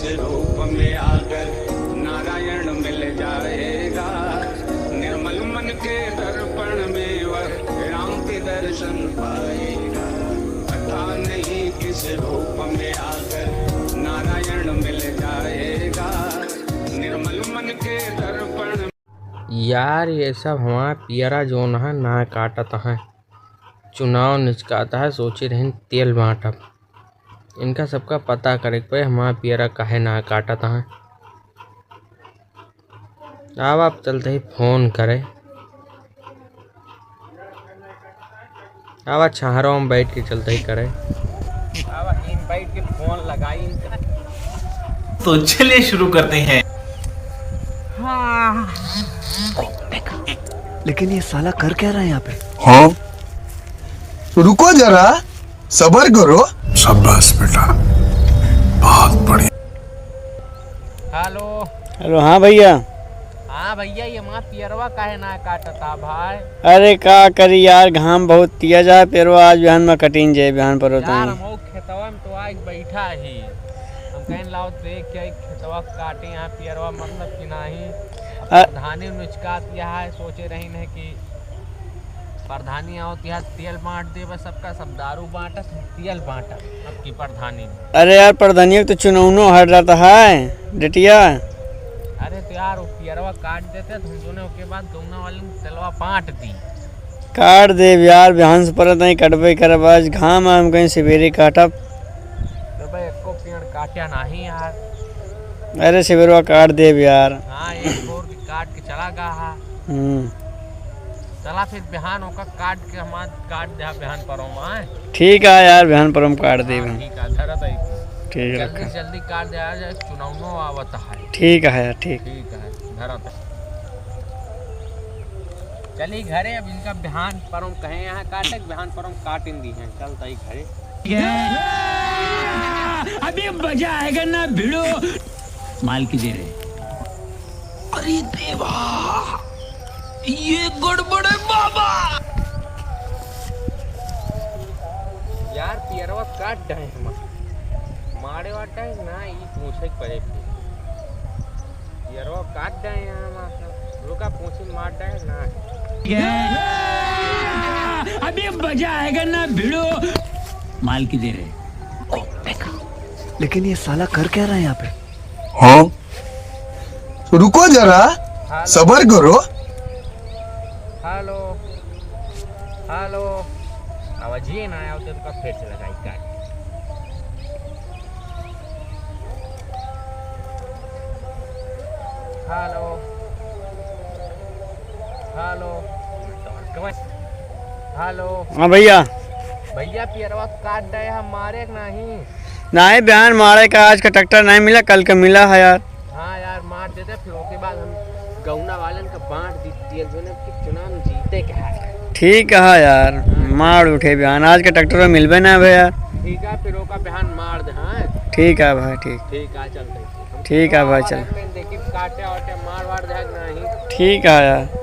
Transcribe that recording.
किस रूप में आकर नारायण मिल जाएगा। निर्मल मन के दर्पण में वह राम के दर्शन पाएगा। पता नहीं किस रूप में आकर नारायण मिल जाएगा। निर्मल मन के दर्पण। यार ये सब हमारा पियरा जोन है ना काटत है, चुनाव निचकाता है, सोचे रहें तेल बांटब। इनका सबका पता करे पे हमारा पियरा काहे ना काटत है। अब आप चलते ही फोन करे। अब छाहरों में बैठ के चलते ही करे। अब इन बैठ के फोन लगाई। तो चलिए शुरू करते हैं। हाँ। लेकिन ये साला कर क्या रहा है यहाँ पे? हाँ, रुको जरा, सब्र करो। शाबाश बेटा, बहुत बढ़िया। हेलो। हेलो। हाँ भैया। हाँ भैया, ये माँ पियरवा काहे ना काटता भाई? अरे का करी यार, घाम बहुत तिया जा पेरवा आज बिहान में कटीन जाए बिहान पर होता यार है। हम खेतवा में तो आज बैठा ही, हम कहीं लाओ देख क्या खेतवा काटे यहाँ पियरवा मतलब कि नहीं। प्रधानी नुचका दिया है, सोचे रही नहीं कि प्रधानी होती है तेल बांट दे, बस सबका सब दारू बांटा तेल बांटा अब की प्रधानी। अरे यार प्रधानी तो चुनावनो हट जाता है डेटिया। अरे तो यार वो पियरवा काट देते धुंधुने के बाद दोनों वाले तेलवा बांट दी। काट दे यार, बिहान से पर नहीं कटबे करब, आज घाम हम कहीं सवेरे काटब। तो भाई एको पेड़ काटा नहीं यार। अरे सवेरवा काट दे यार। हाँ एक बोर काट के चला गया। चला फिर बिहान होकर काट के हम काट दे बिहान पर आए। ठीक है यार, बिहान पर हम काट दे। ठीक है धरत है, ठीक है, जल्दी जल्दी काट दे यार, चुनाव आवत है। ठीक है यार, ठीक है धरत। चलिए घरे, अब इनका बिहान पर हम कहे यहाँ काटे, बिहान पर हम काट इन दी हैं। चलता ही घरे। अभी मजा आएगा ना भिड़ो। माल की दे रहे। अरे देवा, ये गड़बड़ है बाबा। यार पियरवा काट डे हम मारे वाटा है ना, ये पूछे पड़े पियरवा काट डे यहाँ रुका पूछे मार डे ना। अभी मजा आएगा ना भिड़ो। माल की दे रहे। लेकिन ये साला कर क्या रहा है यहाँ पे? हाँ, रुको जरा, सब्र करो। हेलो हेलो, आवाज ही ना आया तो का फिर से लगाई काट। Hello hello hello. हाँ भैया। भैया पियरवा काट दे हमारे नहीं। नहीं बिहान मारे का, आज का ट्रैक्टर नहीं मिला, कल का मिला है यार। हाँ यार मार देते, फिर उसके बाद हम गौना वालन का बांट दी तेल जो कि चुनाव जीते के है। ठीक है यार, मार उठे बिहान, आज का ट्रैक्टर मिलबे ना भैया। ठीक है फिर ओका बिहान मार दे। हाँ ठीक है भाई, ठीक ठीक है चलते। ठीक है भाई, चल देखिए काटे वाटे मार वार दे नहीं। ठीक है यार।